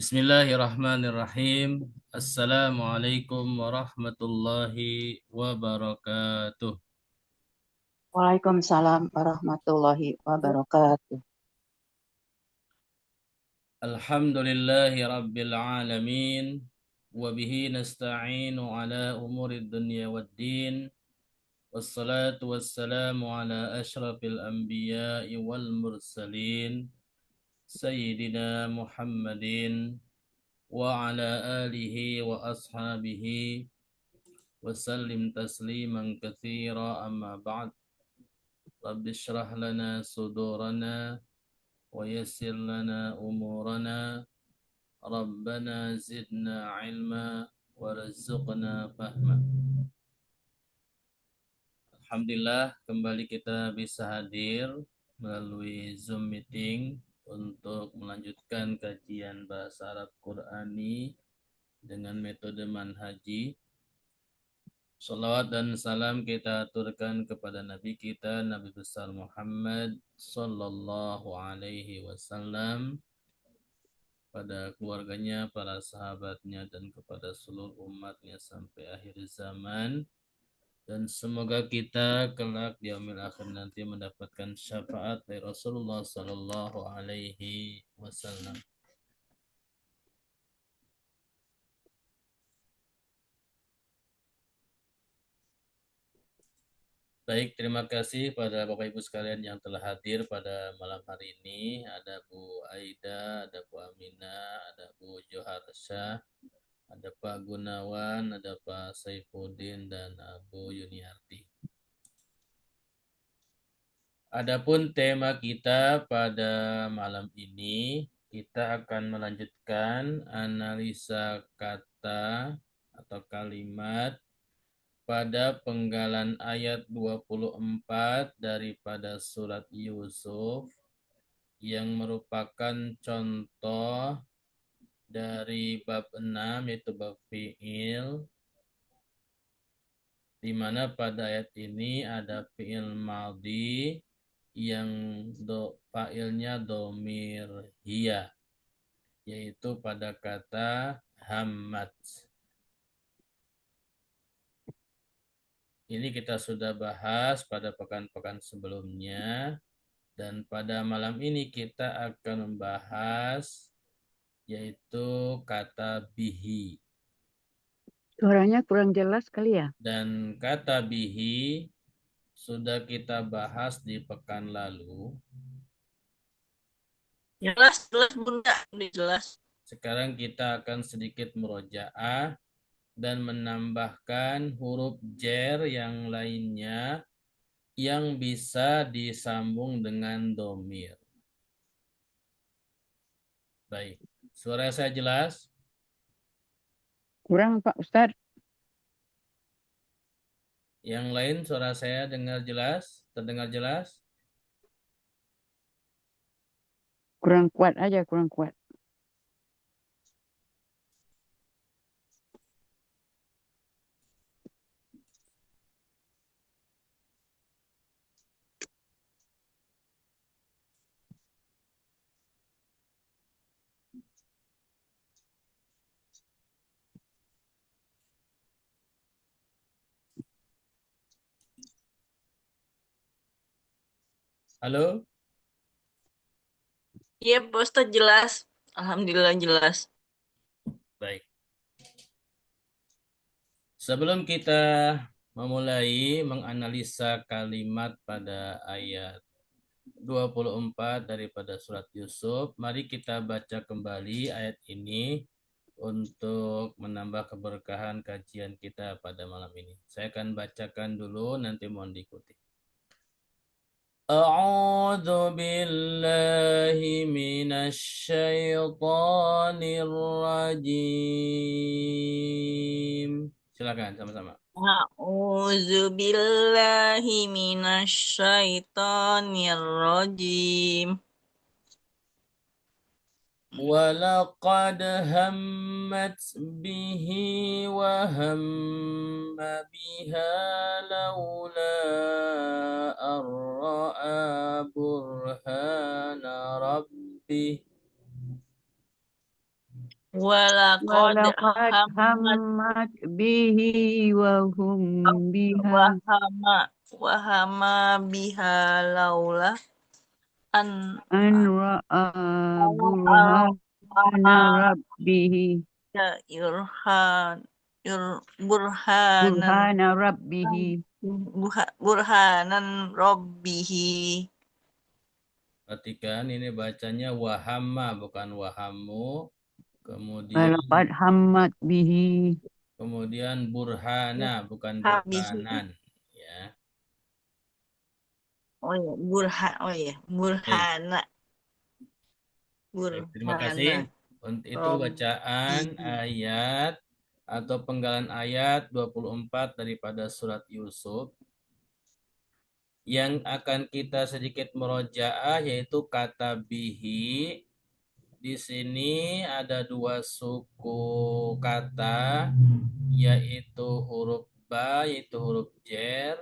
Bismillahirrahmanirrahim. Assalamualaikum warahmatullahi wabarakatuh. Waalaikumsalam warahmatullahi wabarakatuh. Alhamdulillahi rabbil alamin. Wabihi nasta'inu ala umuri dunya waddin. Wassalatu wassalamu ala ashrafil anbiya'i wal mursalin. Sayyidina Muhammadin wa ala alihi wa ashabihi. Wasallim tasliman katsira amma ba'd. رب اشرح لنا صدورنا ويسر لنا أمورنا ربنا زدنا علما ورزقنا فهما. Alhamdulillah kembali kita bisa hadir melalui Zoom meeting untuk melanjutkan kajian bahasa Arab Qurani dengan metode manhaji. Salawat dan salam kita aturkan kepada Nabi kita, Nabi besar Muhammad Sallallahu Alaihi Wasallam, pada keluarganya, para sahabatnya, dan kepada seluruh umatnya sampai akhir zaman. Dan semoga kita kelak di yaumil akhir nanti mendapatkan syafaat dari Rasulullah Sallallahu Alaihi Wasallam. Baik, terima kasih pada Bapak Ibu sekalian yang telah hadir pada malam hari ini. Ada Bu Aida, ada Bu Amina, ada Bu Joharsha, ada Pak Gunawan, ada Pak Saifuddin, dan Bu Yuniarti. Adapun tema kita pada malam ini, kita akan melanjutkan analisa kata atau kalimat pada penggalan ayat 24 daripada surat Yusuf yang merupakan contoh dari bab 6 yaitu bab fi'il, di mana pada ayat ini ada fi'il madhi yang fa'ilnya domir hiya, yaitu pada kata hammat. Ini kita sudah bahas pada pekan-pekan sebelumnya, dan pada malam ini kita akan membahas yaitu kata bihi. Suaranya kurang jelas kali ya? Dan kata bihi sudah kita bahas di pekan lalu. Jelas, jelas Bunda, jelas. Sekarang kita akan sedikit murojaah dan menambahkan huruf jer yang lainnya yang bisa disambung dengan domir. Baik, suara saya jelas? Kurang Pak Ustadz, Yang lain suara saya dengar jelas? Terdengar jelas? kurang kuat aja, kurang kuat. Halo? Iya, Pak Ustadz jelas. Alhamdulillah jelas. Baik. Sebelum kita memulai menganalisa kalimat pada ayat 24 daripada surat Yusuf, mari kita baca kembali ayat ini untuk menambah keberkahan kajian kita pada malam ini. Saya akan bacakan dulu, nanti mohon diikuti. A'udzu billahi minasyaitonir rajim. Silakan sama-sama. A'udzu billahi minasyaitonir rajim. ولقد همت به وهم بها لولا أن رأى برهان ربه Walaqad walaqad hammat hammat bihi wa hum biha wahama wahama biha laula an an ra'a burhana al rabbihi irhan burhanan burhana rabbihi. burhanan rabbihi. Perhatikan ini bacanya wahama bukan wahamu. Walaqad Kemudian hammat bihi burhana bukan Habihi. burhanan ya. Oh ya, Baik. burhana. Baik, terima Burhana. kasih. Itu bacaan Rabbihi. ayat atau penggalan ayat 24 daripada surat Yusuf. Yang akan kita sedikit merojaah yaitu kata bihi. Di sini ada dua suku kata, yaitu huruf ba, yaitu huruf jer.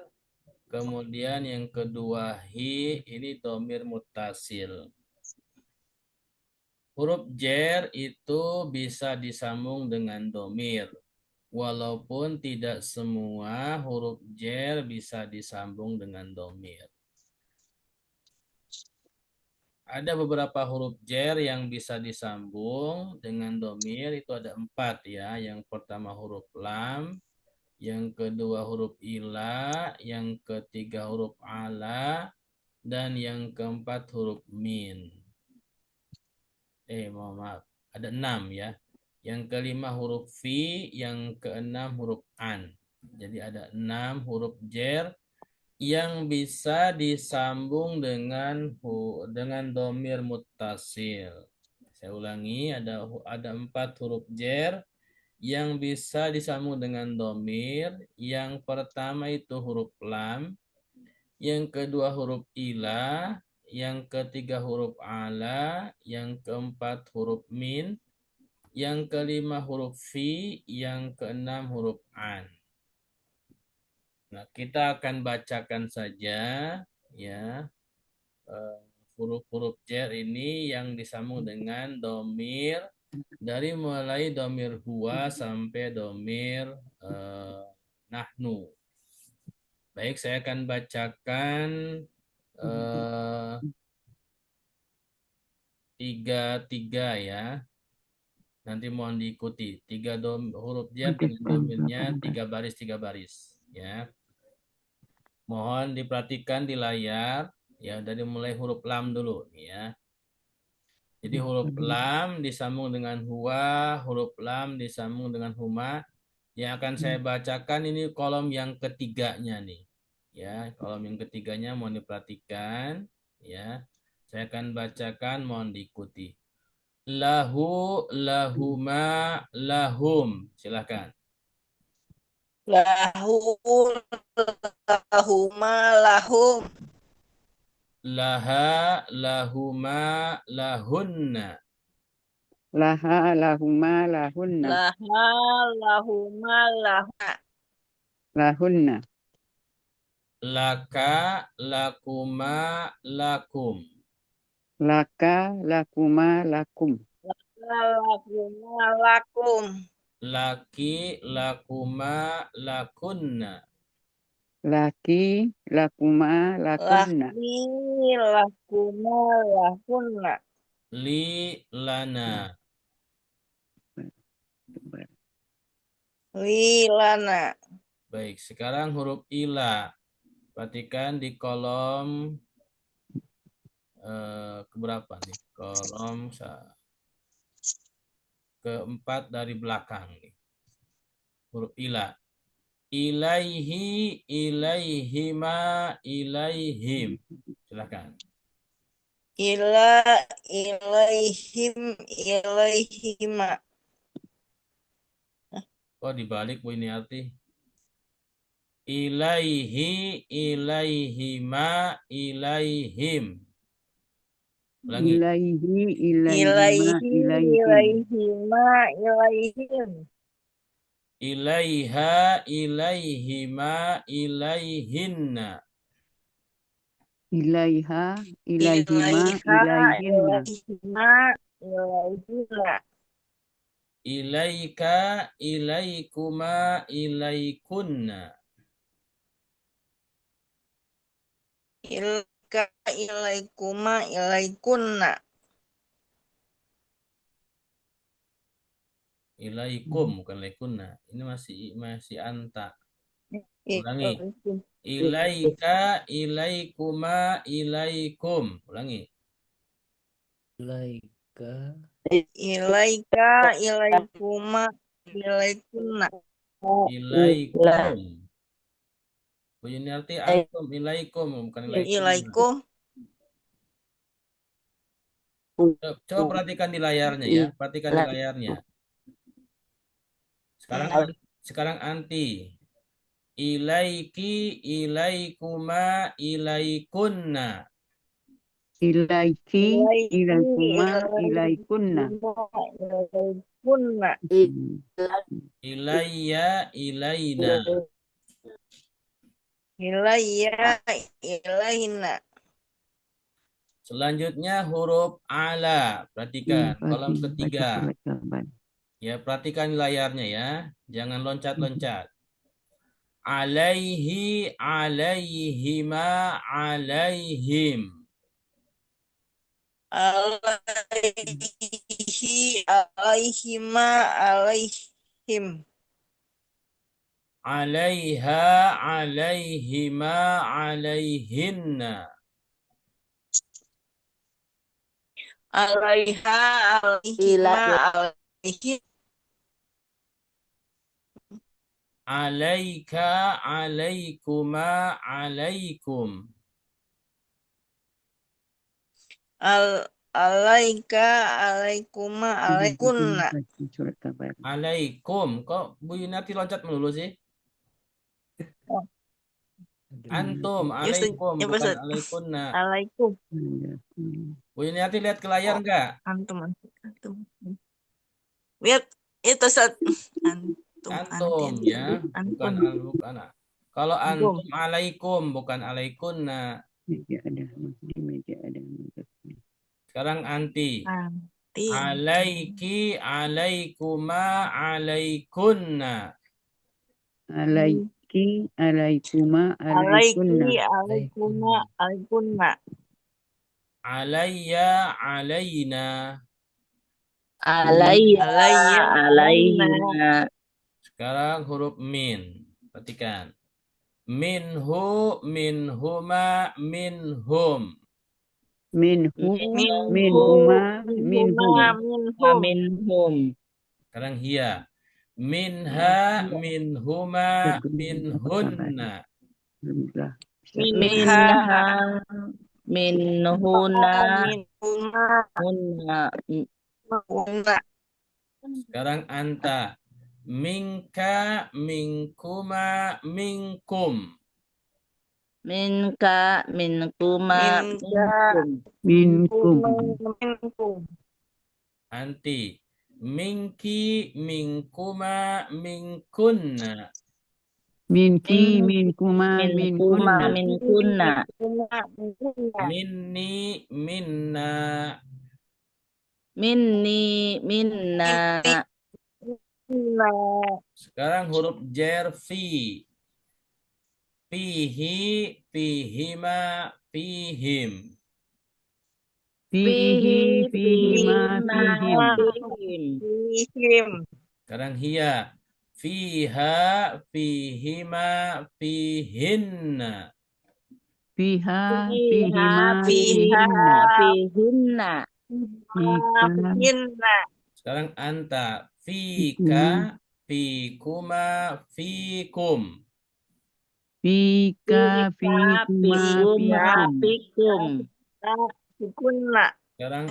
Kemudian yang kedua hi, ini domir mutasil. Huruf jer itu bisa disambung dengan domir. Walaupun tidak semua huruf jer bisa disambung dengan domir. Ada beberapa huruf jer yang bisa disambung dengan domir, itu ada 4 ya. Yang pertama huruf lam, yang kedua huruf ila, yang ketiga huruf ala, dan yang keempat huruf min. Mohon maaf, ada 6 ya. Yang kelima huruf fi, yang keenam huruf an. Jadi ada 6 huruf jer yang bisa disambung dengan domir muttasil. Saya ulangi, ada 4 huruf jer yang bisa disambung dengan domir. Yang pertama itu huruf lam, yang kedua huruf ila, yang ketiga huruf ala, yang keempat huruf min, yang kelima huruf fi, yang keenam huruf an. Nah, kita akan bacakan saja ya huruf-huruf jer ini yang disambung dengan domir dari mulai domir huwa sampai domir nahnu. Baik, saya akan bacakan tiga ya. Nanti mohon diikuti. Huruf jer dengan domirnya 3 baris ya. Mohon diperhatikan di layar ya, dari mulai huruf lam dulu ya. Jadi huruf lam disambung dengan huwa, huruf lam disambung dengan huma. Yang akan saya bacakan ini kolom yang ketiganya nih. Ya, kolom yang ketiganya mohon diperhatikan ya. Saya akan bacakan, mohon diikuti. Lahu, lahuma, lahum. Silakan. Lahu lahuma lahum. Laha, lahuma, lahunna. Laha lahuma lahunna Laha lahuma lahunna. lahunna Laka, lakuma, lakum. laka lakuma lakum Lahuma lakum. Laki, lakuma, lakunna. laki lakuma lakunna Laki lakuma lahunna. Li, lana. Lilana. Baik, sekarang huruf ila. Perhatikan di kolom keberapa nih? Kolom keempat dari belakang nih. Huruf ila. Ilaihi, ilaihima, ilaihim. Silakan. Ilaihim ilaihima. Oh, dibalik Bu ini arti. Ilaihi, ilaihima, ilaihim. Ulangi. ilaihi ilaihima Ilaihi ilaihim ilaihima ilaihim. Ilaiha, ilaihima, ilaihinna. ilaiha ilaihima Ilaiha ilaihinna ilaihima ilaihina. ilaika, ilaikuma, ilaikunna. Ilaika, ilaikuma, ilaikunna. Ilaikum bukan laikunna. Ini masih anta. Ulangi. Ilaikum. Ilaika, ilaikuma, ilaikum. Ulangi. Ilaika. Ilaika, ilaikuma, ilaikunna. Ilaikum. Bu Yuniarti antum ilaikum bukan ilaikum. Ilaikum. Coba perhatikan di layarnya ya. Perhatikan di layarnya. Sekarang anti. Ilaiki, ilaikuma, ilaikunna. Ilaiki, ilaikuma, ilaikunna. Ilaikunna. Ilayya, ilaina. Ilayya, ilaina. Selanjutnya huruf ala. Perhatikan kolom ketiga. Ya, perhatikan layarnya ya. Jangan loncat-loncat. Alaihi, alaihima, alaihim. Alaihi, alaihima, alaihim. Alaiha, alaihima, alaihinna. Alaiha, alaihima, alaihim. Alaika, alaikuma, alaikum. Alaika, alaikuma, alaikunna. Alaikum. Kok Bu Yunati loncat melulu sih? Antum, alaikum, Ya, bukan Ustaz. alaikunna. Alaikum. Bu Yunati lihat ke layar enggak? Antum. Lihat itu Ustaz. Antum ya, bukan bukan. Kalau antum alaikum bukan alaikunna. Sekarang anti. Alaiki, alaikuma, alaikunna. Alaiki, alaikuma, alaikunna. Alaiki, alaikuma, alaikunna. Alayya, alaina. Alayya, alaina. Sekarang huruf min. Perhatikan. Minhu, minhuma, minhum. Minhu, minhuma, minhum. Sekarang hiya. Minha, minhuma, minhunna. Minha, minhuna, minhuma, hunna. Sekarang anta. Minka, minkuma, minkum. Minka, minkuma, Minkum. minkum. Anti. Minki, minkuma, minkunna. Minki, minkuma, minkuma, minkunna. minkunna. Minni, minna. Minni, minna. Sekarang huruf jar fi. Fihi, fihima, fihim. Fihi, fihima, fihim. Fihim. Sekarang hiya. Fiha, fihima, fihinna. Fiha, Fiha, fihima, fiha, fihinna. fihinna. Hinna. Sekarang anta. Fika, fikuma, fikum. Fika, fikuma, fikum. Fikunna. Sekarang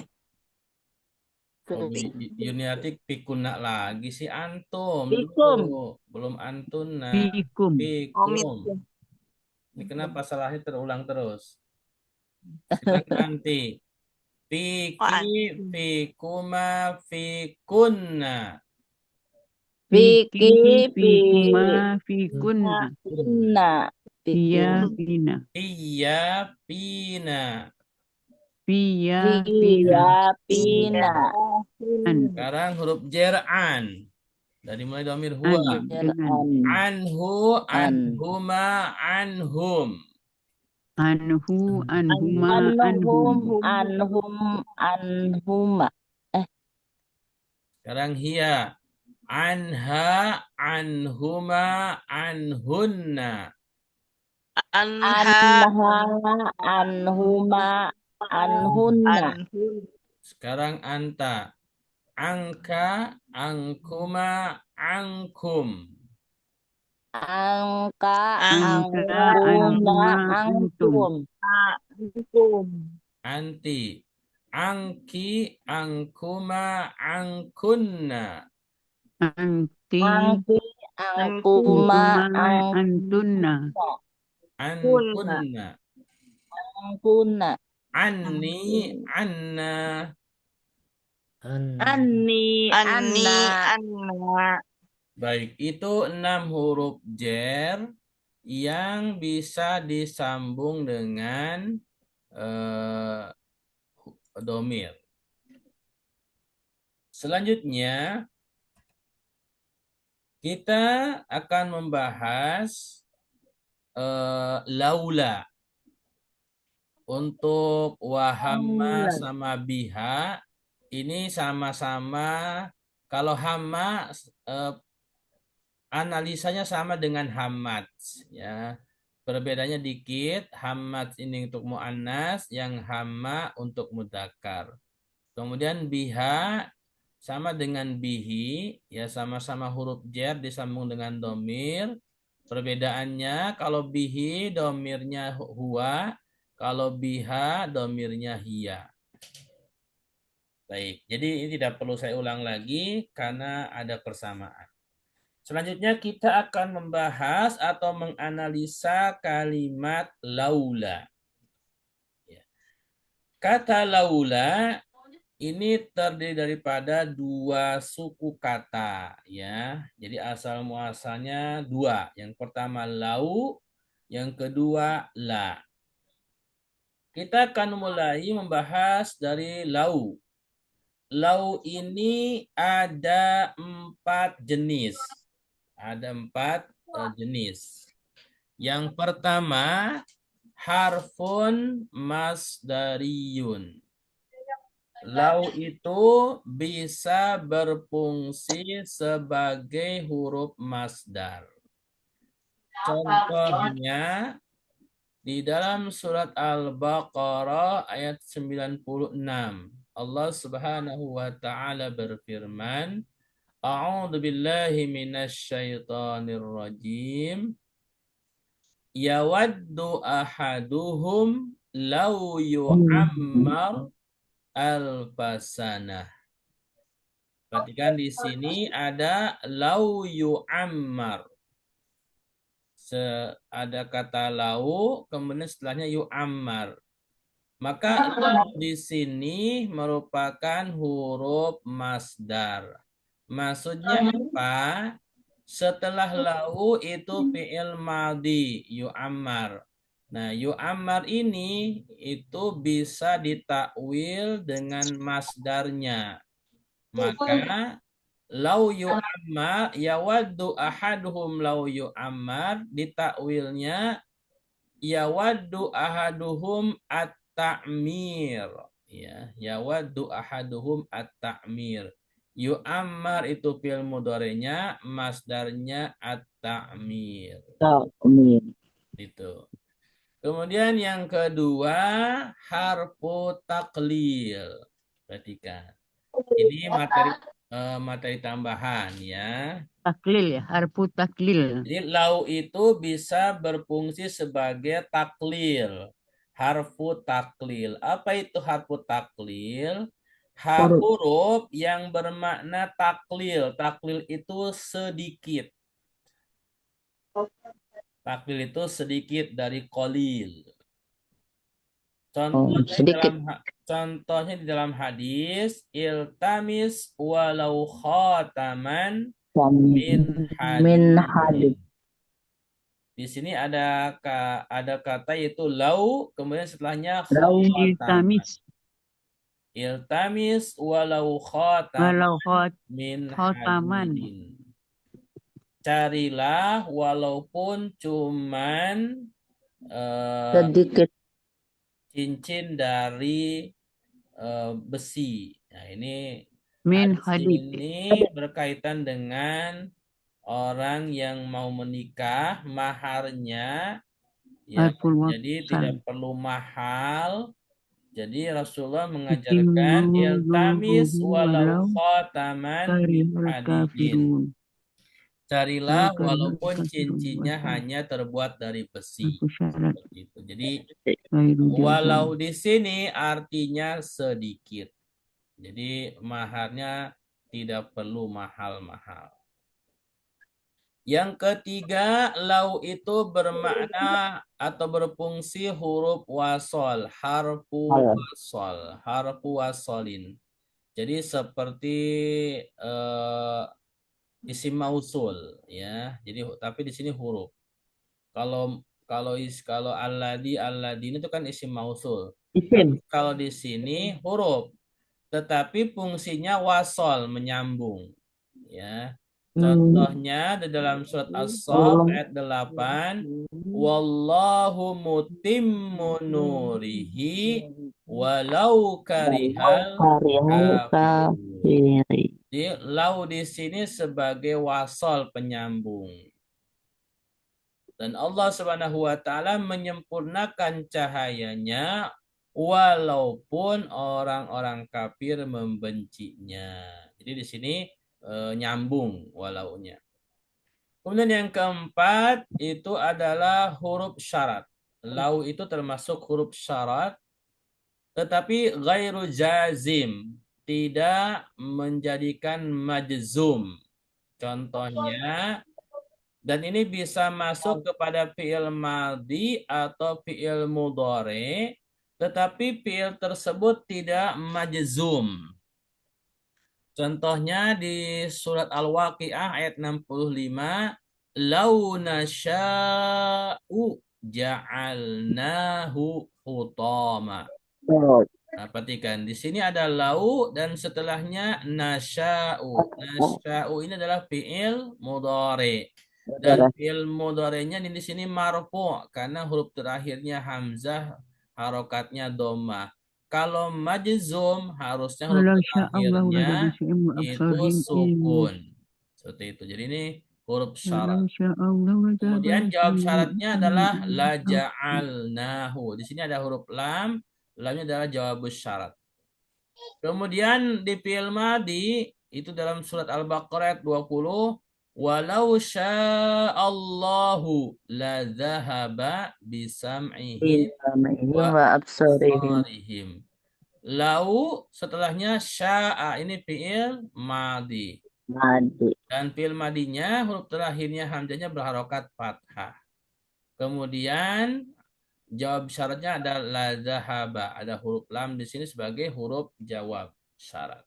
Yuniatik pikuna lagi si antum. Fikum. Belum antunna. Fikum. Fikum. Ini kenapa salahnya terulang terus? Sekarang anti. Fiki, fikuma, fikunna. Fiki, fikuma, fikunna. fikunna. Iya, fina. Iya, pina. Fiya, Fiya pina. pina. An. Sekarang huruf jer an. Dari mulai domir An. huwa. Dengan. Anhu, An. anhuma, anhum. Anhu, anhuma, Anhum. anhum. Anhuma. Sekarang hiya. Anha, anhuma, anhunna. Anha. Anhuma. Anhunna. Anhun. Sekarang anta. Angka, angkuma, angkum. Angka. Angka, Angkuma. anhuma, antum. Angkum. Antum. Anti. Angki, angkuma, angkunna. Anti, Angki. Angkuma. anhuma, antunna. Ankunna. Angkuna. Anni, anna. Anni. Anni. Anna. Baik, itu 6 huruf jer yang bisa disambung dengan domir. Selanjutnya, kita akan membahas laula. Untuk wahamma sama biha, ini sama-sama, kalau hamma analisanya sama dengan hamad, ya. Perbedaannya dikit, hamad ini untuk muannas, yang hamma untuk mudzakkar. Kemudian biha sama dengan bihi, ya sama-sama huruf jer disambung dengan domir. Perbedaannya kalau bihi domirnya huwa, kalau biha domirnya hiya. Baik, jadi ini tidak perlu saya ulang lagi karena ada persamaan. Selanjutnya kita akan membahas atau menganalisa kalimat laula. Kata laula ini terdiri daripada 2 suku kata, ya. Jadi asal muasalnya 2. Yang pertama lau, yang kedua la. Kita akan mulai membahas dari lau. Lau ini ada 4 jenis. Ada 4 jenis. Yang pertama, harfun masdariyun. Lau itu bisa berfungsi sebagai huruf masdar. Contohnya, di dalam surat Al-Baqarah ayat 96, Allah Subhanahu wa taala berfirman, A'udzu billahi minasyaitonir rajim. Yawaddu ahaduhum law yu'ammar alfasanah. Perhatikan di sini ada law yu'ammar. Ada kata lau, kemudian setelahnya yu'ammar. Maka di sini merupakan huruf masdar. Maksudnya apa? Setelah lau itu fi'il madhi, yu'ammar. Nah, yu'ammar ini itu bisa ditakwil dengan masdarnya. Maka lau yu'ammar, yawaddu ahaduhum lau yu'ammar, ditakwilnya yawaddu ahaduhum at-ta'mir. Ya, yawaddu ahaduhum at-ta'mir. Yu'ammar itu fi'il mudhari'nya, masdarnya at-ta'mir. Itu. Kemudian yang kedua, harfu taklil. Perhatikan. Ini materi tambahan ya. Taklil ya, harfu taklil. Jadi lau itu bisa berfungsi sebagai taklil. Harfu taklil. Apa itu harfu taklil? Huruf yang bermakna taklil. Taklil itu sedikit. Taklil itu sedikit dari qalil. Contohnya di dalam hadis, iltamis walau khataman min hadid. Di sini ada kata yaitu lau, kemudian setelahnya khataman. Iltamis walau khotam Walau min khotaman. hadidin. Carilah walaupun cuman Sedikit. cincin dari besi. Nah, ini Min hadis hadid. ini berkaitan dengan orang yang mau menikah, maharnya ya, Alful jadi tidak perlu mahal. Jadi Rasulullah mengajarkan iltamis walau walau khataman min karihul hadidin. kafirun. Carilah Karihul walaupun kafirun. cincinnya hanya terbuat dari besi. Aku syarat. Seperti itu. Jadi Gairu walau jazam. di sini artinya sedikit. Jadi maharnya tidak perlu mahal-mahal. Yang ketiga, lau itu bermakna atau berfungsi huruf wasol, harfu wasolin. Jadi seperti isim mausul, ya. Jadi tapi di sini huruf. Kalau alladin itu kan isim mausul. Isim. Kalau di sini huruf, tetapi fungsinya wasol, menyambung, ya. Contohnya di dalam surat As-Saff ayat 8, wallahu mutimmu nurihi walau karihal Karihal kafirun. kafiri. Jadi lau di sini sebagai wasol, penyambung. Dan Allah Subhanahu wa taala menyempurnakan cahayanya walaupun orang-orang kafir membencinya. Jadi di sini nyambung walaunya. Kemudian yang keempat itu adalah huruf syarat. Lau itu termasuk huruf syarat, tetapi ghairu jazim, tidak menjadikan majzum. Contohnya, dan ini bisa masuk kepada fi'il madhi atau fi'il mudhari, tetapi fi'il tersebut tidak majzum. Contohnya di surat Al-Waqi'ah ayat 65, lau nasya'u ja'alnahu hutama. Nah, perhatikan di sini ada lau dan setelahnya nasya'u. Nasya'u ini adalah fi'il mudhari. Dan fi'il mudhari'nya di sini marfu karena huruf terakhirnya hamzah, harokatnya dhammah. Kalau majzum harusnya huruf Walau terakhirnya itu absarihim. sukun. Seperti itu. Jadi ini huruf syarat. Walau sya'allahu Kemudian jawab syaratnya adalah la ja'alahum. ja'alnahu. Di sini ada huruf lam. Lamnya adalah jawab syarat. Kemudian di fi'il madhi itu dalam surat Al-Baqarah ayat 20, walau sya'allahu la dhahaba bisam'ihim Wa absarihim. absarihim. Lau setelahnya sya'a, ini fi'il madhi. Madi. Dan fi'il madinya huruf terakhirnya hamzahnya berharokat fathah. Kemudian jawab syaratnya ada la dhahaba, ada huruf lam di sini sebagai huruf jawab syarat.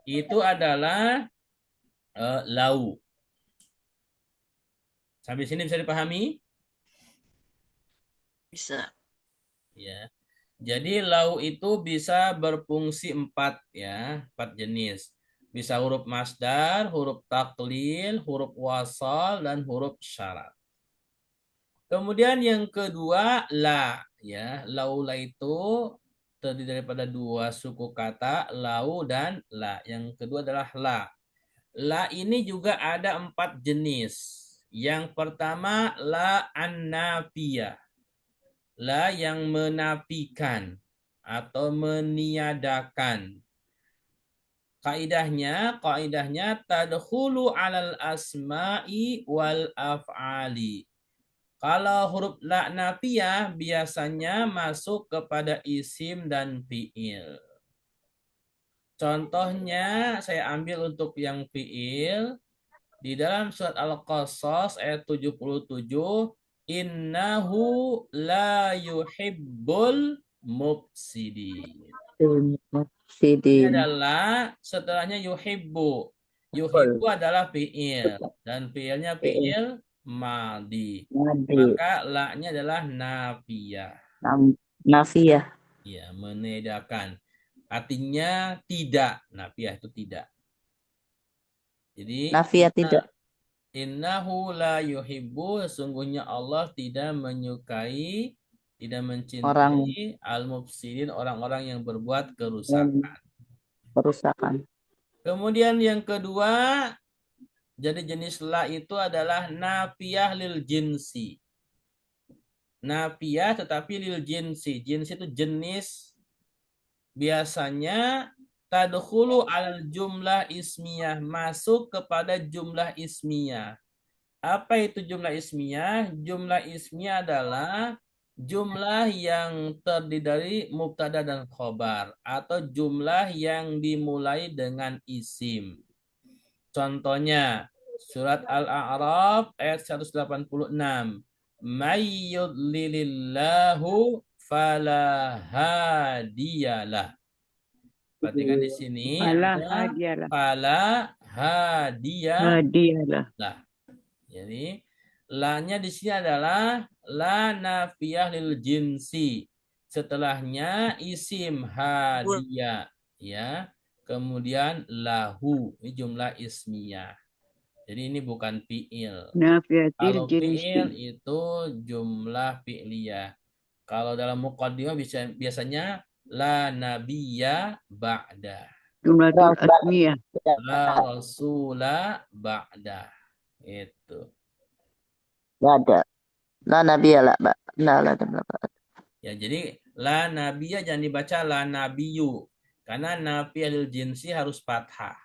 Itu adalah lau. Sampai sini bisa dipahami? Bisa. Ya. Jadi lau itu bisa berfungsi 4 ya, 4 jenis. Bisa huruf masdar, huruf taklil, huruf wasal, dan huruf syarat. Kemudian yang kedua la ya, laula itu terdiri daripada 2 suku kata, lau dan la. Yang kedua adalah la. La ini juga ada 4 jenis. Yang pertama la an-nafiyah. La yang menafikan atau meniadakan. Kaidahnya tadkhulu alal asma'i wal af'ali. Kalau huruf la nafiyah biasanya masuk kepada isim dan fi'il. Contohnya saya ambil untuk yang fi'il. Di dalam surat Al-Qasas ayat 77, innahu la yuhibbul mufsidin. Ini adalah setelahnya yuhibbu. Yuhibbu adalah fi'il dan fi'ilnya fi'il madhi. Maka la-nya adalah nafiyah. Nafiyah. Ya, menedakan. Artinya tidak. Nafiyah itu tidak. Jadi Nafiyah tidak. innahu la yuhibbu, sesungguhnya Allah tidak menyukai, tidak Orang mencintai al-mufsidin, orang-orang yang berbuat yang kerusakan. perusakan. Kemudian yang kedua, jadi jenis la itu adalah nafiyah lil jinsi. Nafiyah tetapi lil jinsi. Jinsi itu jenis, biasanya tadkhulu al jumlah ismiyah, masuk kepada jumlah ismiyah. Apa itu jumlah ismiyah? Jumlah ismiyah adalah jumlah yang terdiri dari mubtada dan khobar, atau jumlah yang dimulai dengan isim. Contohnya surat Al-A'raf ayat 186. May yudlilillahu fala hadiyalah. Perhatikan di sini Fala ada hadiyalah. fala hadiyalah. Hadiyalah. Jadi la-nya di sini adalah la nafiyah lil jinsi. Setelahnya isim hadiyah, ya. Kemudian lahu, ini jumlah ismiyah. Jadi ini bukan fi'il. Nafiyatil Kalau fi'il jinsi. itu jumlah fi'liyah. Kalau dalam muqaddimah biasanya la nabiyya ba'da, Jumlatul asmiyah. la rasula ba'da. Itu. Nggak ada. La nabiyya la ba. La Ya, jadi la nabiyya jangan dibaca la nabiyu. Karena nafiyah lil jinsi harus fathah.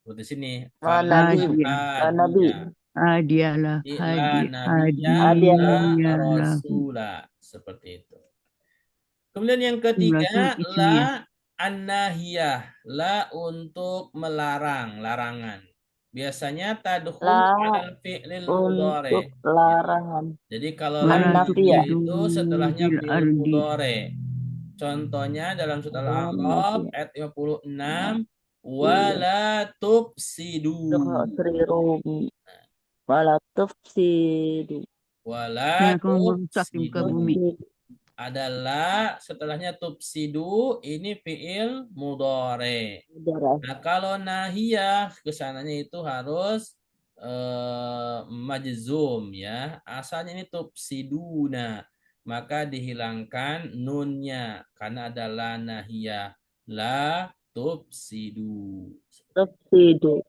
Seperti sini. La Fala nabi. La nabi. hadiya. Hadiyalah. La nabiyya Hadiyalah. la Hadiyalah. rasula. Seperti itu. Kemudian yang ketiga, Jumlatul ismiyah. la an-nahiyah. La untuk melarang, larangan. Biasanya tadkhul La ala fi'lil untuk mudhari. larangan. Jadi kalau Wala la An-nafiyah. itu setelahnya bil fi'il ardi. mudhari. Contohnya dalam surat Al-A'raf ayat 56, wala tufsidu. Terirum. Wala tufsidu. Wala Jangan kamu merusak di muka bumi. tufsidu. Adalah setelahnya tufsidu, ini fi'il mudhari. Nah, kalau nahiyah kesananya itu harus majzum, ya. Asalnya ini tufsiduna, maka dihilangkan nunnya karena adalah nahiyah, la tufsidu. Tufsidu.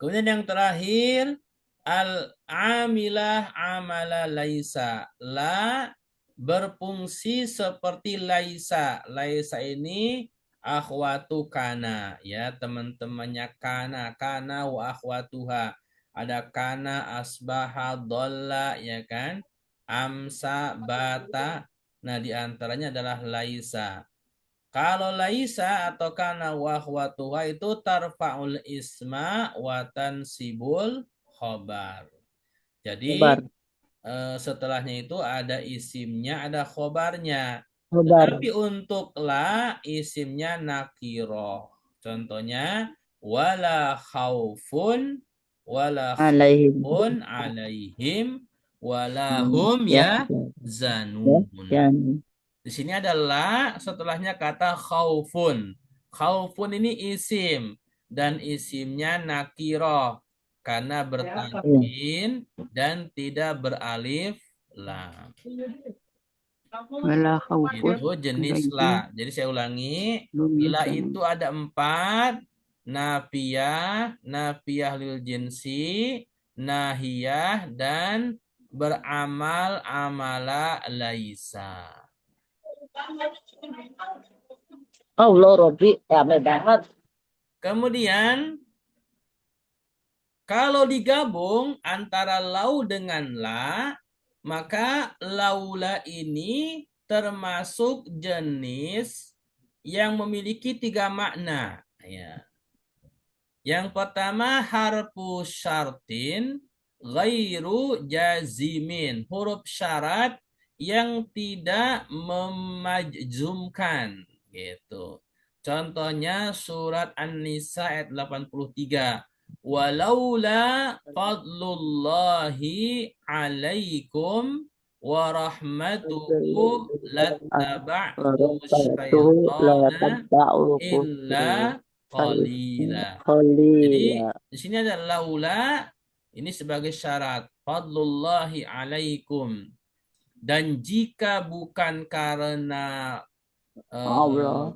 Kemudian yang terakhir, al-amilah amala laisa. La berfungsi seperti laisa. Laisa ini akhwatu kana, ya, teman-temannya kana. Kana wa akhwatuha. Ada kana, asbaha, dolla, ya kan? Amsa, bata. Nah, di antaranya adalah laisa. Kalau laisa atau kana wa akhwatuha itu tarfa'ul isma wa tansibul khobar. Jadi setelahnya itu ada isimnya, ada khobarnya. Khobar. Tetapi untuk la isimnya nakiroh. Contohnya wala khaufun alaihim wala hum ya zanun. Di sini adalah setelahnya kata khaufun. Khaufun ini isim dan isimnya nakiroh karena bertanwin dan tidak beralif lam. Wala khaufun. Itu jenis la. Jadi saya ulangi, la itu ada 4. Nafiyah, nafiyah lil jinsi, nahiyah, dan beramal amala laisa. Allah Robbi, rame banget. Kemudian kalau digabung antara lau dengan la, maka laula ini termasuk jenis yang memiliki 3 makna. Ya. Yang pertama harfu syartin ghairu jazimin, huruf syarat yang tidak memajzumkan, gitu. Contohnya surat An-Nisa ayat 83. Walaula fadlullahi alaikum wa rahmatuhu lattaba'tu Warahmatullahi la syaitana tabba'ukum illa qalila. Jadi qalila. di sini ada laula ini sebagai syarat fadlullahi alaikum, dan jika bukan karena Allah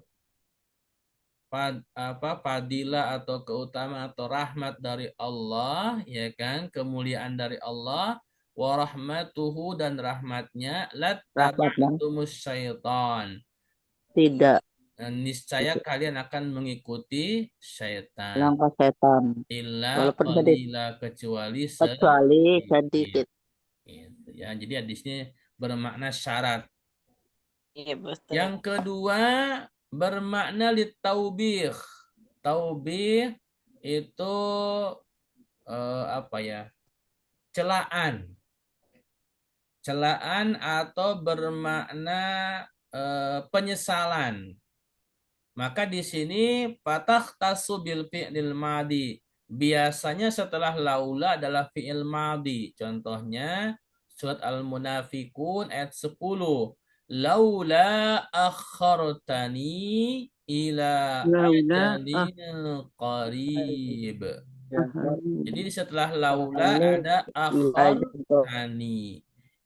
fadilah atau keutamaan atau rahmat dari Allah, ya kan, kemuliaan dari Allah, wa rahmatuhu dan rahmatnya, rahmatnya lattaba'tumus syaitan, tidak niscaya kalian akan mengikuti syaitan, langkah setan illa walaupun sedikit qalila, kecuali kecuali sedikit. sedikit. Gitu ya. Jadi di sini bermakna syarat. Iya, betul. Yang kedua bermakna litaubih. Taubih itu apa ya? Celaan. Celaan atau bermakna penyesalan. Maka di sini patah tasu bil fi'lil madi. Biasanya setelah laula adalah fi'il madi. Contohnya surat Al-Munafikun ayat 10. Laula akhartani ila Laula ajalin qarib. akhartani Jadi setelah laula ada akhartani.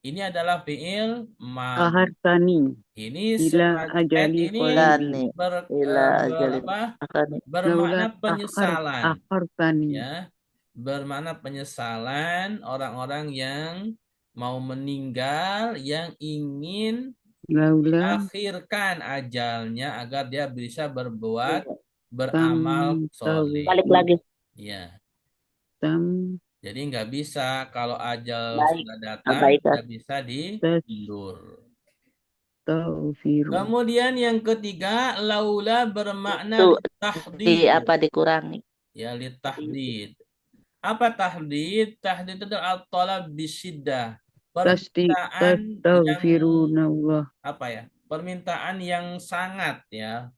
Ini adalah fi'il madi. Ini ila ajali ini Lani ila ajalin akan bermakna laula penyesalan, akhartani ya, bermakna penyesalan orang-orang yang mau meninggal, yang ingin laula akhirkan ajalnya agar dia bisa berbuat beramal soleh. balik lagi Ya, tam jadi nggak bisa kalau ajal baik sudah datang abaikan nggak bisa diundur. tastaghfiru Kemudian yang ketiga, laula bermakna itu tahdid. apa dikurangi Ya, litahdid. Apa tahdid? Tahdid itu al-talab bisyiddah. Permintaan yang tastaghfirunallah apa ya? Permintaan yang sangat ya.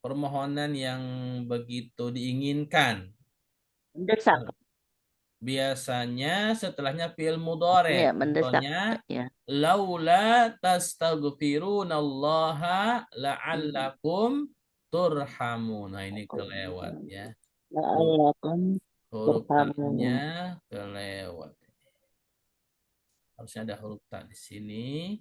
Permohonan yang begitu diinginkan. mendesak Biasanya setelahnya fi'il mudhari. ya mendesak Contohnya ya laula tastaghfirunallaha la'allakum turhamun. Nah, ini kelewat ya. la'allakum Huruf turhamun. ta-nya kelewat. Harusnya ada huruf ta di sini.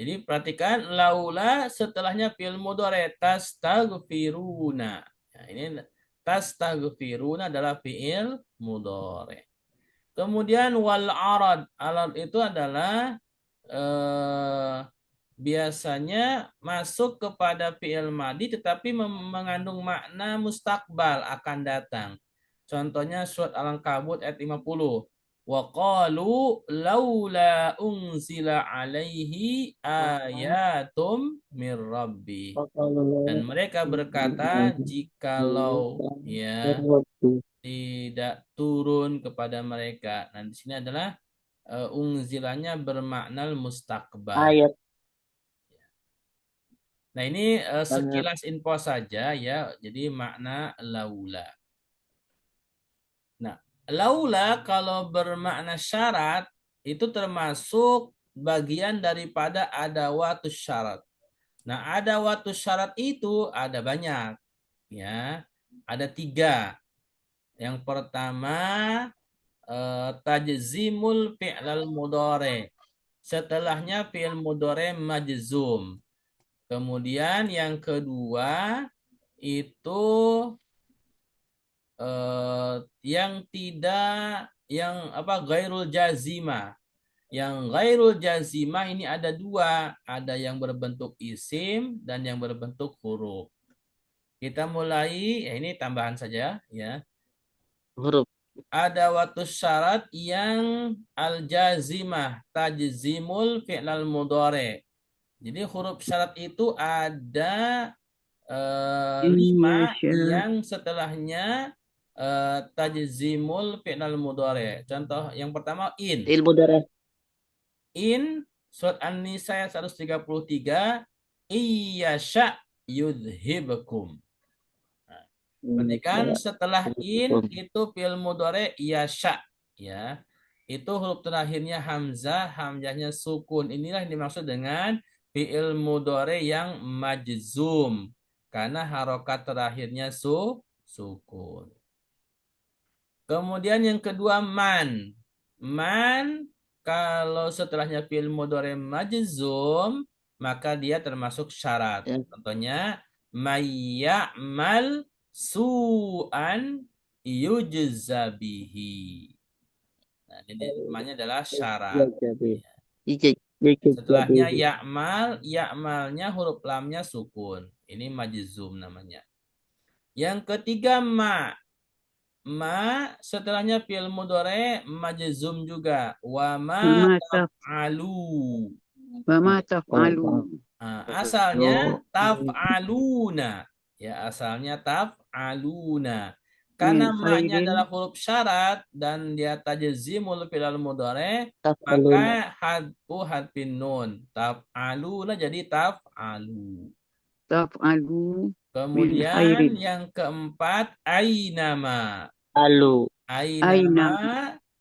Jadi perhatikan laula setelahnya fi'il mudhari tastaghfiruna. Nah, ini tastaghfiruna adalah fi'il mudhari. Kemudian wal arad. Arad itu adalah biasanya masuk kepada fi'il madi tetapi mengandung makna mustakbal, akan datang. Contohnya surat Al-Ankabut ayat 50. Wa qalu laula unzila alaihi ayatum mir rabbi. Dan mereka berkata jikalau ya tidak turun kepada mereka. Nah, di sini adalah unzilanya bermakna mustakbal. ayat Nah, ini sekilas info saja ya. Jadi makna laula. Nah, laula kalau bermakna syarat itu termasuk bagian daripada adawatus syarat. Nah, adawatus syarat itu ada banyak ya. Ada 3. Yang pertama tajzimul fi'lal mudhari. Setelahnya fi'il mudhari majzum. Kemudian yang kedua itu yang tidak ghairul jazimah. Yang ghairul jazimah ini ada 2, ada yang berbentuk isim dan yang berbentuk huruf. Kita mulai, ya ini tambahan saja ya. huruf Ada waktu syarat yang al-jazimah tajzimul fi'lal mudhari. Jadi huruf syarat itu ada 5 yang setelahnya tajzimul fi'lal mudhari. Contoh yang pertama in. ilmu darah In surat An-Nisa 133 iyyasha yudhibakum. Nah, Perhatikan setelah in itu fi'il mudhari yasha, ya. Itu huruf terakhirnya hamzah, hamzahnya sukun. Inilah yang dimaksud dengan fi'il mudhari yang majzum karena harokat terakhirnya sukun. Kemudian yang kedua man. Man kalau setelahnya fi'il mudhari majzum maka dia termasuk syarat. Contohnya mayya'mal su'an yujza bihi. Nah, ini namanya adalah syarat. Setelahnya ya'mal, ya'malnya huruf lamnya sukun. Ini majzum namanya. Yang ketiga ma. Ma setelahnya fi'il mudhari majzum juga. Wa ma Wama taf, taf'alu. wama taf'alu. Nah, asalnya taf'aluna. Ya, asalnya taf'aluna. Karena Min ma-nya adalah khairin huruf syarat dan dia tajzimul fi'il mudhari, maka hadfu hadfin nun. Taf'aluna jadi taf'alu. taf'alu min Kemudian khairin. yang keempat ainama. Lalu. Ainama Aina,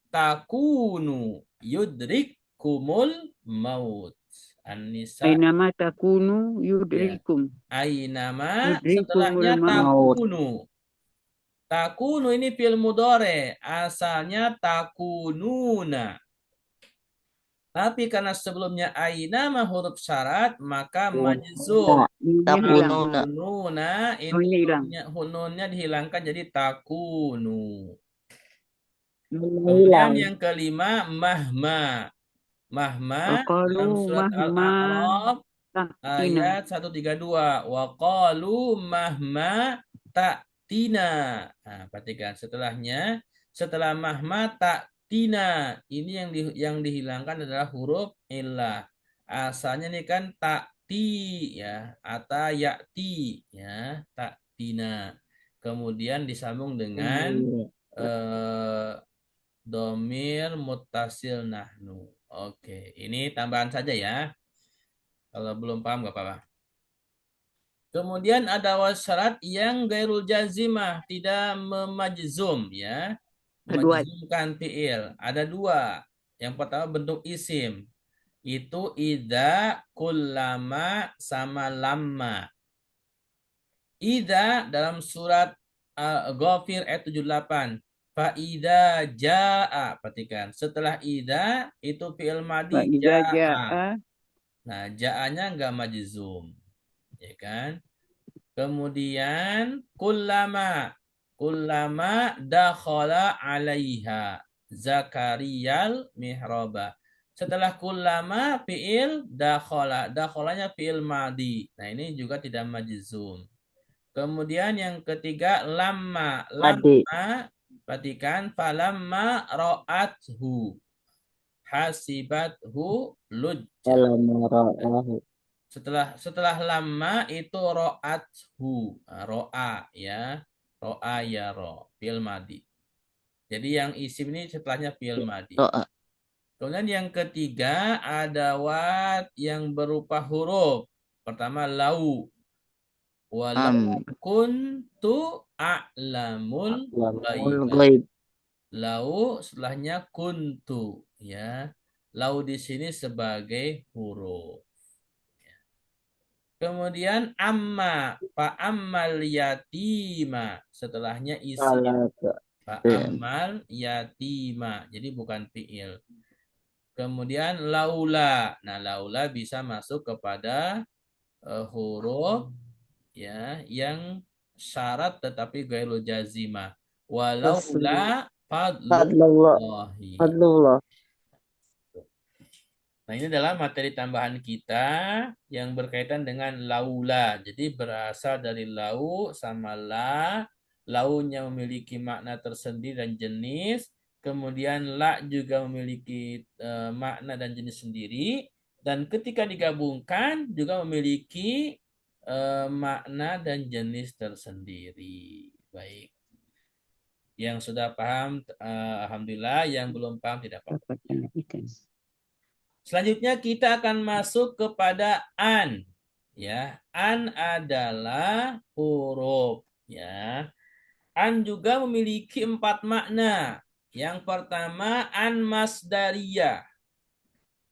takunu yudrikumul maut. An-Nisa ainama takunu ya. yudrikum. Ainama Yudrikumul setelahnya maut. takunu. Takunu ini fi'il mudhari, asalnya takununa. Tapi karena sebelumnya ainama huruf syarat, maka majzum. Nunnya hilang. Takununa ini Nunnya hilang. nunnya dihilangkan jadi takunu. Hilang. Kemudian yang kelima mahma. Mahma dalam Waqalu surat mahma Al-A'raf ta'tina. ayat 132. Wa qalu mahma ta'tina. Nah, perhatikan setelahnya, setelah mahma ta'tina, ini yang dihilangkan adalah huruf illah. Asalnya ini kan ta'ti ya, atau ya'ti ya, ta'tina. Kemudian disambung dengan domir muttasil nahnu. Oke, ini tambahan saja ya. Kalau belum paham gak apa-apa. Kemudian ada wasyarat yang gairul jazimah, tidak memajzum ya. Kedua, Memajzumkan fi'il. Ada dua. Yang pertama bentuk isim. Itu idza, kullama, sama lamma. Idza dalam surat Ghafir ayat 78. Fa'idha ja'a. Perhatikan. Setelah idza itu fi'il madi fa'iza ja'a. ja'a Nah, ja'anya enggak majzum. Ya kan? Kemudian kullama dakhala 'alaiha Zakariyal mihraba. Setelah kullama fi'il dakhala. Dakhalanya fi'il madi. Nah, ini juga tidak majzum. Kemudian yang ketiga lamma. Lamma perhatikan falamma ra'athu hasibathu lujja. Setelah lama itu ro'athu, ro'a ya, ro'a ya ro, fi'il madi. Jadi yang isim ini setelahnya fi'il madi. Kemudian yang ketiga ada wat yang berupa huruf. Pertama lau. Walau kuntu a'lamul ghaib. Lau setelahnya kuntu ya. Lau di sini sebagai huruf. Kemudian amma, fa'ammal yatima. Setelahnya isi. Fa'ammal yatima. Jadi bukan fi'il. Kemudian laula. Nah, laula bisa masuk kepada huruf ya yang syarat tetapi gairu jazimah. Walaula fadlullahi. Nah, ini adalah materi tambahan kita yang berkaitan dengan laula. Jadi berasal dari lau sama la. Launya memiliki makna tersendiri dan jenis. Kemudian la juga memiliki makna dan jenis sendiri. Dan ketika digabungkan juga memiliki makna dan jenis tersendiri. Baik. Yang sudah paham, alhamdulillah. Yang belum paham tidak apa-apa. Selanjutnya kita akan masuk kepada an. Ya, an adalah huruf ya. An juga memiliki 4 makna. Yang pertama an masdariyah.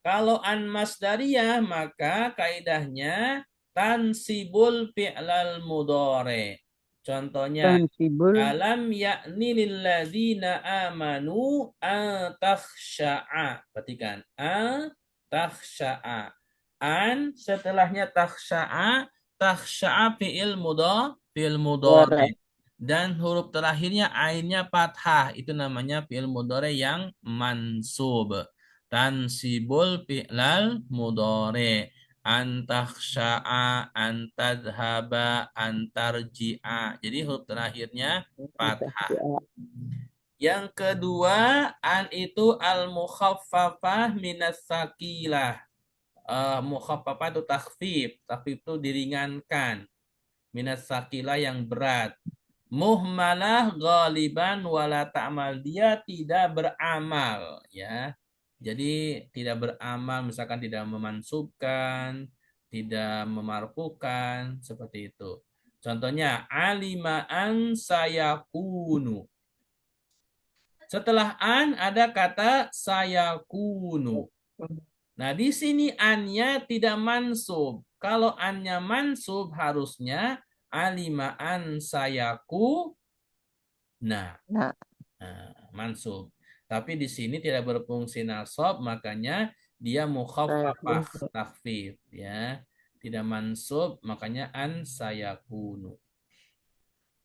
Kalau an masdariyah maka kaidahnya tansibul fi'lal mudhari. Contohnya Tansibul alam yakni lilladzina amanu an takhsha'a. Perhatikan takhsha'a. An setelahnya takhsha'a fi'il mudhari. Dan huruf terakhirnya ainnya fathah. Itu namanya fi'il mudhari yang mansub. Tansibul fi'lal mudhari. Antakhsha'a, antadhaba, antarji'a. Jadi huruf terakhirnya fathah. Yang kedua, an itu al-mukhaffafah minas sakilah. Mukhaffafah itu takhfif. Takhfif itu diringankan. Minas sakilah yang berat. Muhmalah ghaliban wala ta'mal. Dia tidak beramal. Ya. Jadi tidak beramal, misalkan tidak memansubkan, tidak memarfukan, seperti itu. Contohnya, alimaan sayakunu. Setelah an ada kata sayakunu. Nah, di sini annya tidak mansub. Kalau annya mansub harusnya alimaan sayaku. Nah, mansub. Tapi di sini tidak berfungsi nasab, makanya dia mukhaffafah takhfif ya. Tidak mansub, makanya an sayakunu.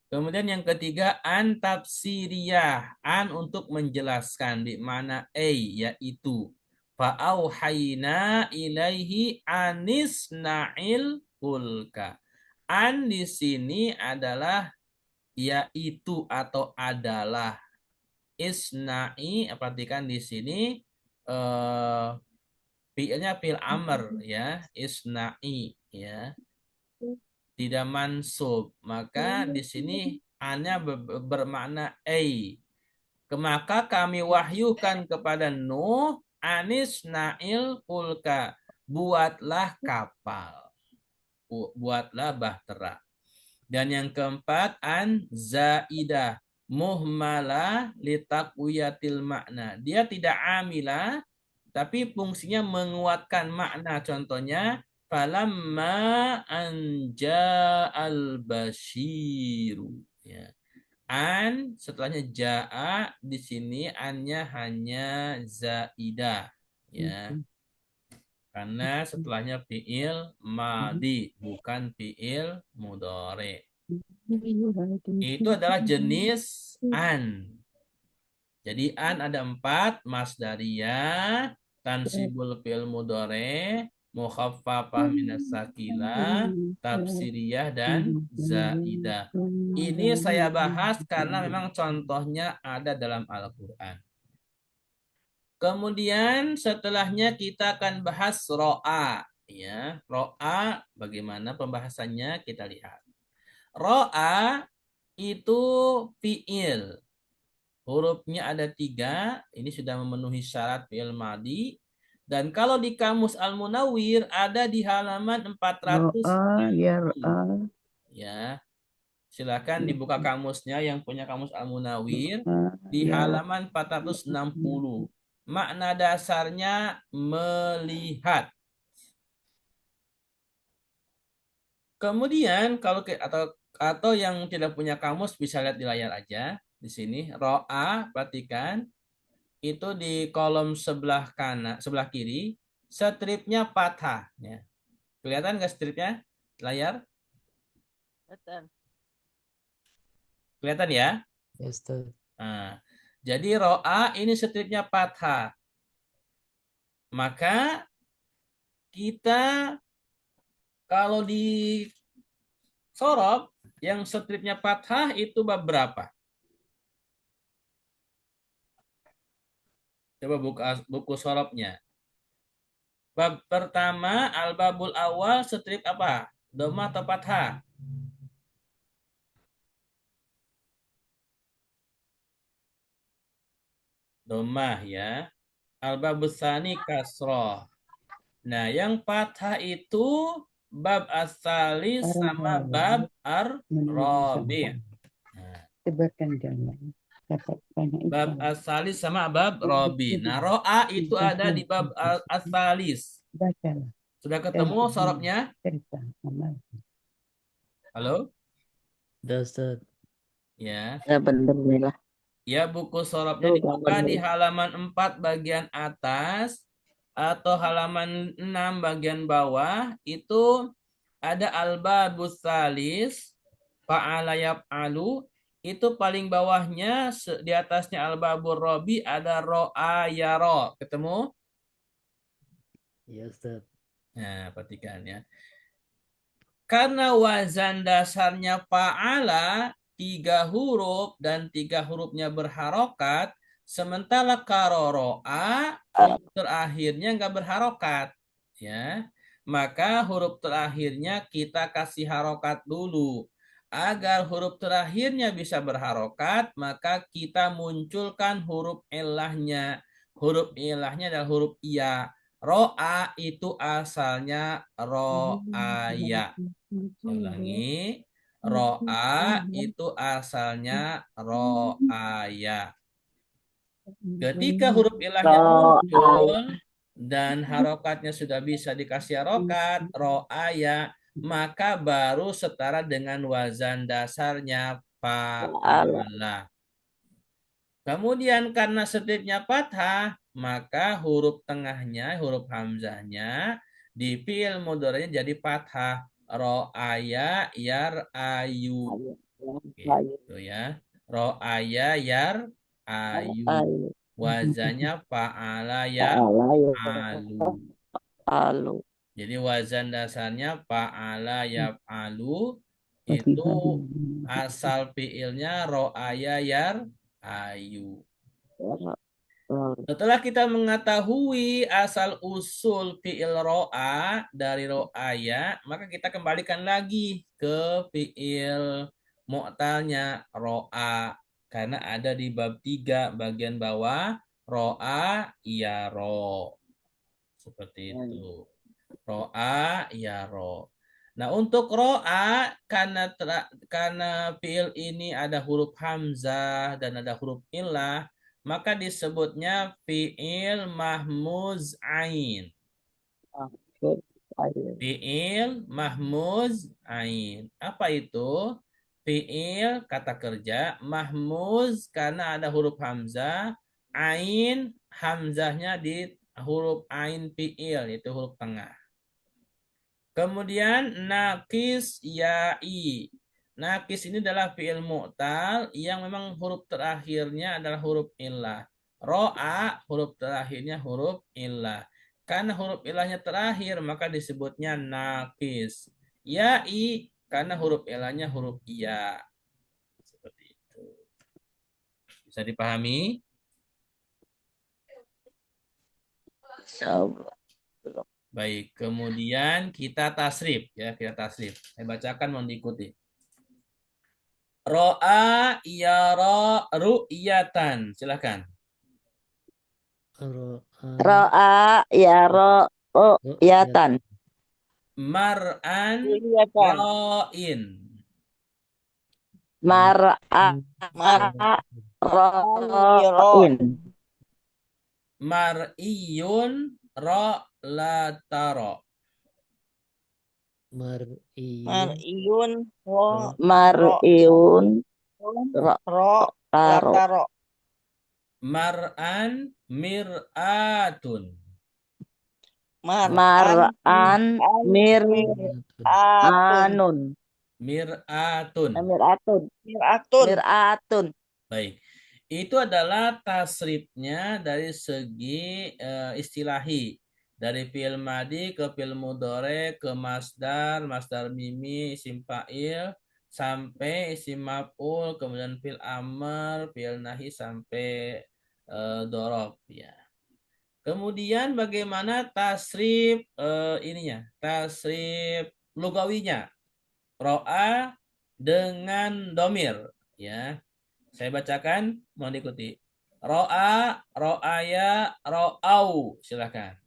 Kemudian yang ketiga an tafsiriyah, an untuk menjelaskan di mana yaitu fa'auhayna ilaihi anisna'il fulka. An di sini adalah yaitu atau adalah. Isna'i, perhatikan di sini fi'ilnya fi'il amr ya, isna'i ya. Tidak mansub. Maka di sini annya bermakna Maka kami wahyukan kepada Nuh anisna'il fulka. Buatlah kapal. Buatlah bahtera. Dan yang keempat an zaidah. Muhmalah litakwiyatil makna. Dia tidak amilah, tapi fungsinya menguatkan makna. Contohnya, falamma anja al-basyiru. Ya. An setelahnya ja'a, di sini annya hanya zaidah. Ya. Karena setelahnya fi'il madi, bukan fi'il mudhari. Itu adalah jenis an. Jadi an ada 4, masdariyah, tansibul fi'il mudhari, mukhaffafah minas sakilah, tafsiriyah, dan zaidah. Ini saya bahas karena memang contohnya ada dalam Al-Quran. Kemudian setelahnya kita akan bahas ro'a. Ya, ro'a bagaimana pembahasannya kita lihat. Ro'a itu fi'il. Hurufnya ada 3. Ini sudah memenuhi syarat fi'il madi. Dan kalau di kamus Al-Munawwir ada di halaman 460. Ya. Silakan dibuka kamusnya yang punya kamus Al-Munawwir di halaman 460. Makna dasarnya melihat. Kemudian kalau atau yang tidak punya kamus bisa lihat di layar aja. Di sini ro'a, perhatikan itu di kolom sebelah kanan, sebelah kiri, stripnya fathah. Ya. Kelihatan nggak stripnya? Layar? Kelihatan ya? Yes, Ustaz. Nah, jadi ro'a ini stripnya fathah. Maka kita kalau di sorob yang stripnya fathah itu bab berapa? Coba buku sorobnya. Bab pertama, al-babul awal, strip apa? Dhammah atau fathah? Dhammah ya. Al-babus tsani kasroh. Nah, yang fathah itu bab as-salis sama bab ar-rabi'. Nah, Tebarkan jalan. Dapat banyak Bab ikan. asalis sama bab robi. Nah, ro'a itu ada di bab asalis. Bacalah Sudah dan ketemu berbunyi sorobnya? serta amal. Halo? Udah Ustaz. Ya. Ya bener nih lah. Ya, buku sorobnya Tuh dibuka di halaman 4 bagian atas atau halaman 6 bagian bawah. Itu ada albabus salis, fa'ala yaf'alu. Itu paling bawahnya, di atasnya albabur robi ada ro'a yaro. Ketemu? Iya Ustaz. Nah, perhatikan ya. Karena wazan dasarnya fa'ala 3 huruf dan 3 hurufnya berharokat, sementara karoro'a huruf terakhirnya nggak berharokat, ya. Maka huruf terakhirnya kita kasih harokat dulu. Agar huruf terakhirnya bisa berharokat, maka kita munculkan huruf ilahnya. Huruf ilahnya adalah huruf iya. Ro'a itu asalnya ro'aya. Saya ulangi. Ro'a itu asalnya ro'aya. Ketika huruf ilahnya muncul dan harokatnya sudah bisa dikasih harokat, ro'aya, maka baru setara dengan wazan dasarnya fa'ala. Kemudian karena setiapnya fathah, maka huruf tengahnya, huruf hamzahnya di fi'il mudhari'nya jadi fathah. Ro'aya yar ayu. Gitu ya. Ro'aya yar ayu. Wazannya fa'ala ya alu. Alu. Jadi wazan dasarnya fa'ala ya alu. Itu asal fi'ilnya ro'aya yar ayu. Setelah kita mengetahui asal usul fi'il ro'a dari ro'aya, maka kita kembalikan lagi ke fi'il mu'talnya ro'a. Karena ada di bab 3 bagian bawah, ro'a ya ro. Seperti itu. Ro'a ya ro. Nah, untuk ro'a karena fi'il ini ada huruf hamzah dan ada huruf illah, maka disebutnya fi'il mahmuz ain. Fi'il mahmuz ain. Apa itu? Fi'il kata kerja, mahmuz karena ada huruf hamzah, ain hamzahnya di huruf ain fi'il, itu huruf tengah. Kemudian nakis ya'i. Nakis ini adalah fi'il mu'tal yang memang huruf terakhirnya adalah huruf illah. Ro'a huruf terakhirnya huruf illah. Karena huruf illahnya terakhir maka disebutnya nakis. Ya'i karena huruf illahnya huruf iya. Seperti itu. Bisa dipahami? Insyaallah. Baik, kemudian kita tasrif ya, kita tasrif. Saya bacakan mohon diikuti. Ro'a yara ru'yatan. Silakan. Ro'a ya ro'yatan. Mar'an Kelihatan. ra'in. Mar'a ra'in. Mar'iyun ra'latara. Mar'iyun ro Mar'iun ro taro. lataro. Mar'an mir'atun. Mar'an mir'anun. Mir'atun. Mir'atun. Miratun. Mir'atun. Baik. Itu adalah tasrifnya dari segi istilahi. Dari fi'il madi ke fi'il mudhari ke masdar, masdar mimi, isim fa'il, sampai isim maf'ul, kemudian fi'il amr, fi'il nahi sampai dorob ya. Kemudian bagaimana tasrif ininya? Tasrif lugawinya. Ro'a dengan domir ya. Saya bacakan, mohon diikuti. Ro'a, ro'aya, ro'au. Silakan.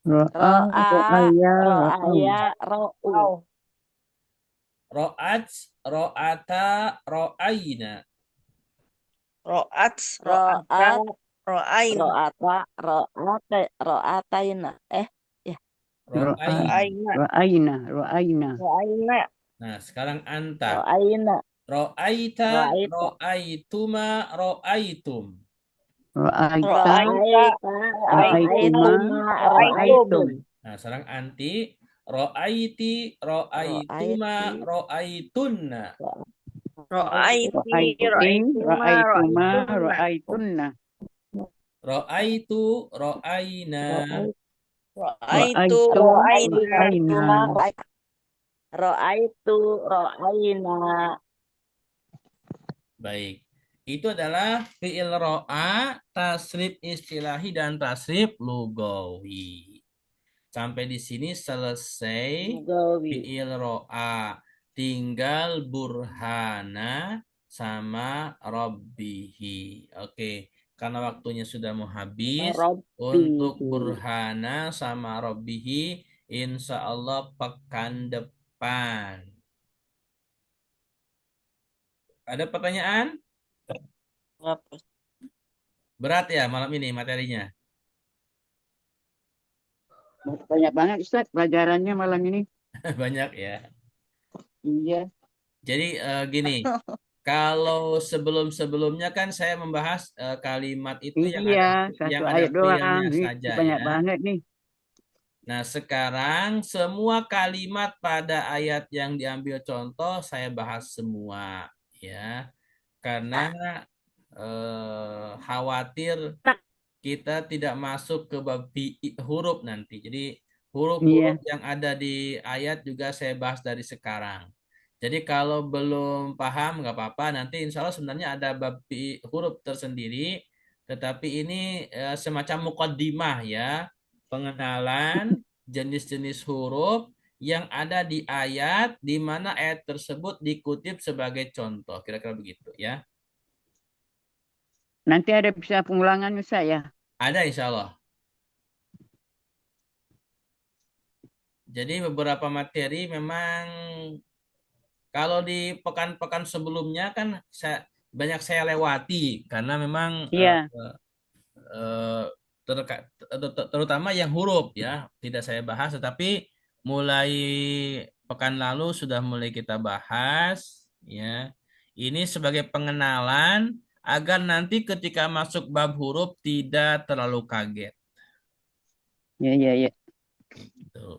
Ro'a, ro'aya, ro'au. Ro'aya ro'u. Ro'at, ro'ata, ro'aina. Ro'at, Ro'at, ro'ata, ro'ain, ro'ataina. Ya. Ro'ain. Ro'aina. ro'aina, Nah, sekarang anta. Ro'aina. Ro'aita, Ro'aita. ro'aituma, ro'aitum. Ro'aita. ro'aita, Ro'aituma. ro'aitum, ro'aitum, Ro'aitum. Nah, sekarang anti. Ro'aiti, ro'aituma, Ro'aiti. ro'aitunna. ro'aiti, Ro'aitin. ro'aituma, Ro'aituma. ro'aitunna, Ro'aitunna. Ro'aitu, ro'aina. ro'aitu, Ro'aitu. ro'aina, Ro'aina. Ro'aitu. Ro'aina. Baik. Itu adalah fi'il ro'a, tasrif istilahi, dan tasrif lugawi. Sampai di sini selesai Lugawi. fi'il ro'a. Tinggal burhana sama robbihi. Oke. Karena waktunya sudah mau habis, untuk Rabbihi. burhana sama robbihi, insya Allah pekan depan. Ada pertanyaan? Apa? Berat ya malam ini materinya? Banyak banget Ustaz pelajarannya malam ini. Banyak ya. Iya. Jadi gini, kalau sebelum-sebelumnya kan saya membahas kalimat itu Iya, yang satu ada ayat doang. fiilnya Ini saja banyak ya. banget nih. Nah, sekarang semua kalimat pada ayat yang diambil contoh saya bahas semua ya. Karena khawatir kita tidak masuk ke bab huruf nanti. Jadi huruf-huruf Iya. yang ada di ayat juga saya bahas dari sekarang. Jadi kalau belum paham nggak apa-apa. Nanti insya Allah sebenarnya ada bab huruf tersendiri. Tetapi ini semacam mukaddimah ya. Pengenalan jenis-jenis huruf yang ada di ayat di mana ayat tersebut dikutip sebagai contoh. Kira-kira begitu ya. Nanti ada bisa pengulangan Ustaz ya. Ada insya Allah. Jadi beberapa materi memang kalau di pekan-pekan sebelumnya kan banyak saya lewati karena memang Iya. eh, terutama yang huruf ya tidak saya bahas, tetapi mulai pekan lalu sudah mulai kita bahas ya. Ini sebagai pengenalan agar nanti ketika masuk bab huruf tidak terlalu kaget. Iya. Gitu.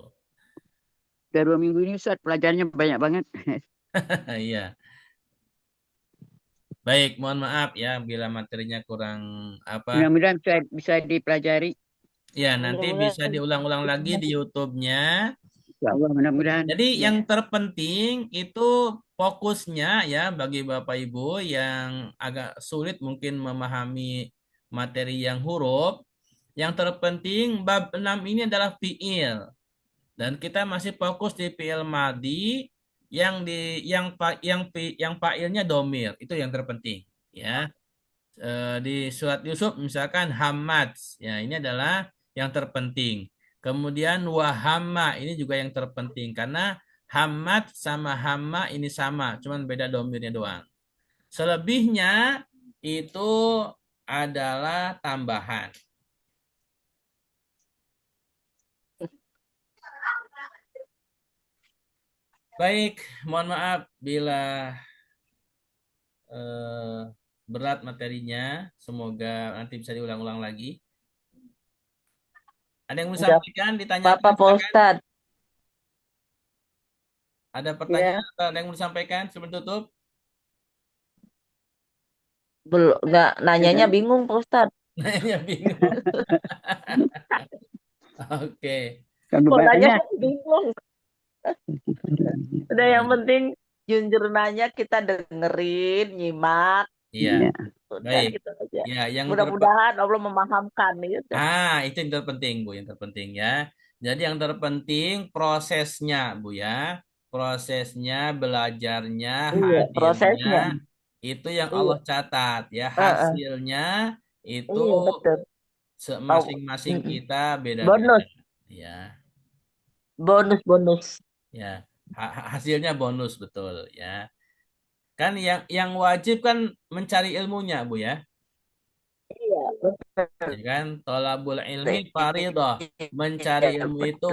Udah 2 minggu ini Ustaz pelajarannya banyak banget. Iya. Baik, mohon maaf ya bila materinya kurang apa. Mudah-mudahan bisa dipelajari. Ya, nanti bisa Mudah-mudahan diulang-ulang lagi di YouTube-nya. Ya Allah mudah-mudahan. Jadi Ya. yang terpenting itu fokusnya ya bagi Bapak Ibu yang agak sulit mungkin memahami materi yang huruf. Yang terpenting bab 6 ini adalah fiil. Dan kita masih fokus di fiil madi yang yang fa'ilnya domir. Itu yang terpenting ya. Di surat Yusuf misalkan hamad, ya ini adalah yang terpenting. Kemudian wahamma ini juga yang terpenting karena hamad sama hamma ini sama, cuman beda domirnya doang. Selebihnya itu adalah tambahan. Baik, mohon maaf bila berat materinya. Semoga nanti bisa diulang-ulang lagi. Ada yang mau disampaikan, ditanyakan? Apa Pak Ustadz? Ada pertanyaan atau ada yang mau disampaikan sebelum tutup? Belum, nggak nanyanya bingung Pak Ustadz. Nanya bingung. Oke. Kok nanya bingung. Udah yang penting jujur nanya kita dengerin, nyimak. Iya. Udah Baik. gitu aja. Ya, yang Mudah-mudahan Allah memahamkan gitu. itu yang terpenting, Bu, yang terpenting ya. Jadi yang terpenting prosesnya, Bu ya. Prosesnya, belajarnya, Iya, prosesnya. hadirnya itu yang Iya. Allah catat ya. Hasilnya itu Iya, betul. masing-masing kita beda-beda. Bonus. Ya. Bonus. Ya. Hasilnya bonus, betul ya. Kan yang wajib kan mencari ilmunya, Bu ya. Iya, betul. Ya kan? Thalabul ilmi fardhah. Mencari ilmu itu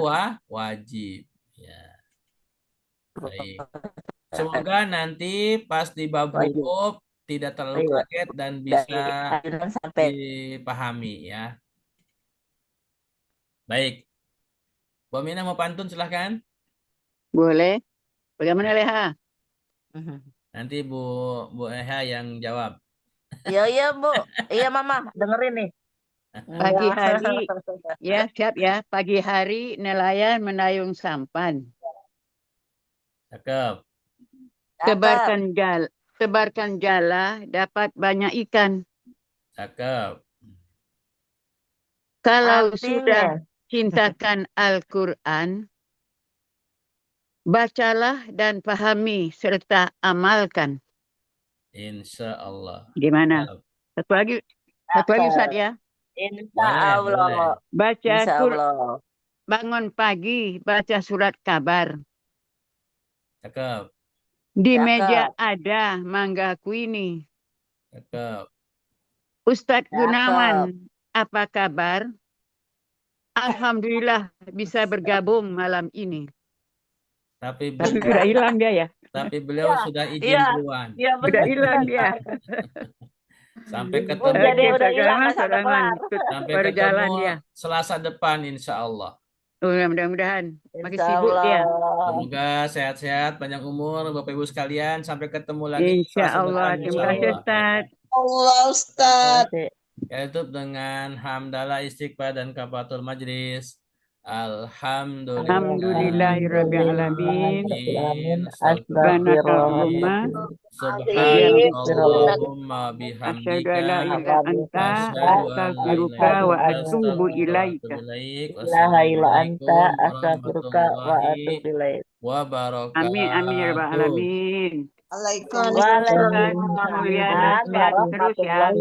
wajib. Ya, baik. Semoga nanti pas di bab Wajib. huruf tidak terlalu Iya. kaget dan Dari bisa ayunan sampai dipahami ya. Baik. Bu Mina mau pantun silahkan. Boleh. Bagaimana Leha? Nanti Bu Eha yang jawab. Iya, Bu. Iya, Mama. Dengerin nih. Pagi hari, ya siap ya. Pagi hari nelayan menayung sampan. Cakep. Tebarkan jala dapat banyak ikan. Cakep. Kalau Artinya. sudah cintakan Al-Quran, bacalah dan pahami serta amalkan. Insya Allah. Gimana? Cakep. Satu lagi Ustaz ya. Insya Boleh. Allah. Baca Insya Allah. bangun pagi, baca surat kabar. Cakep. Di Cakep. meja ada mangga kuini. Cakep. Ustadz Cakep. Gunawan, apa kabar? Alhamdulillah bisa bergabung malam ini. Tapi Tapi sudah hilang dia ya. Tapi beliau Iya, sudah izin iya. duluan. Iya, Sudah benar. hilang dia. Sampai Oh, ketemu. jadi Oke, udah hilang sekarang nggak sampai kelar. Sampai baru ketemu jalan dia. Selasa depan insya Allah. Mudah-mudahan. Makin Insya sibuk dia. Allah. Semoga sehat-sehat, panjang umur, Bapak Ibu sekalian. Sampai ketemu lagi Insya Selasa Allah. depan, Terima insya kasih Allah. Ustaz. Allah Ustaz. Ya, tutup dengan hamdalah, istighfar, dan kafaratul majlis. Alhamdulillahirrabbilalamin. Astagfirullah. Subhanakallahumma Asyhadu an la bihamdika. ilaha anta Asyhadu an la astaghfiruka wa ilaha atubu ilaika. ilaika. ilaha illa anta Wassalamualaikum astaghfiruka wa warahmatullahi atubu ilaik. wabarakatuh. Amin amin ya rabbal alamin. Waalaikumsalam. Ustaz Mulyana sehat terus ya.